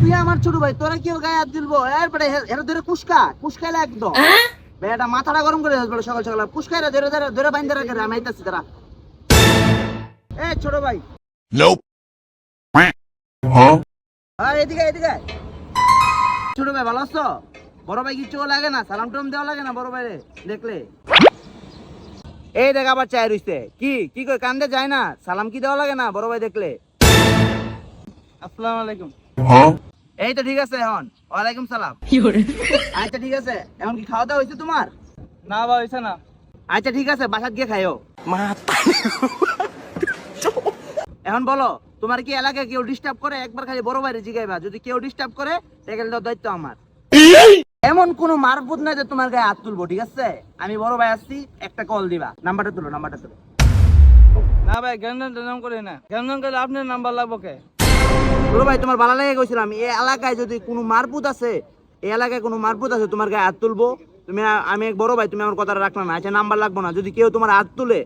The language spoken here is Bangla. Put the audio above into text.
তুই আমার ছোট ভাই, তোরা কেউ গায়ে হাত দিলবো? এরপরে এরা ধরে কুসকাইলে একদম বেটা মাথাটা গরম করে বলে সকাল সকাল কুসকাইরা ধরে ধরে ধরে বাইন্দা রাখে আমি আইতাছি তারা। এ ছোট ভাই, Nope. Huh? এদিকে এদিকে আয়। ছোট ভাই ভালো আছো? বড় ভাই কিচ্ছু লাগে না, সালাম টালাম দেওয়া লাগে না বড় ভাইরে দেখলে? এই দেখ আবার চায় রইছে, কি কি কই কান্দে যায় না? সালাম কি দেওয়া লাগে না বড় ভাই দেখলে? আসসালামু আলাইকুম। Huh? এই তো ঠিক আছে এখন। ওয়ালাইকুম সালাম। আচ্ছা ঠিক আছে, এখন কি খাওয়া দাওয়া হয়েছে তোমার? না বা হইছে না। আচ্ছা ঠিক আছে, বাসাত গিয়ে খাইও। এখন বলো, তোমার কি এলাকায় কেউ ডিস্টার্ব করে? একবার খালি বড় ভাইরে জিগাইবা, যদি কেউ ডিস্টার্ব করে তাহলে তো দায়িত্ব আমার। এমন কোন মারপুত নাই যে তোমার গায়ে হাত তুলবো, ঠিক আছে? আমি বড় ভাই আসছি, একটা কল দিবা। নাম্বারটা তুলো, নাম্বারটা তুলো। না ভাই জ্ঞান টেনাম করি না, জ্ঞান করলে আপনার নাম্বার লাগবো কে? বড় ভাই তোমার ভালো লাগে কইছিলাম, এই এলাকায় যদি কোনো মারপুত আছে, এই এলাকায় কোনো মারপুত আছে তোমার গায়ে হাত তুলবো। তুমি আমি এক বড় ভাই, তুমি আমার কথাটা রাখলাম না। আচ্ছা নাম্বার লাগবো না, যদি কেউ তোমার হাত তুলে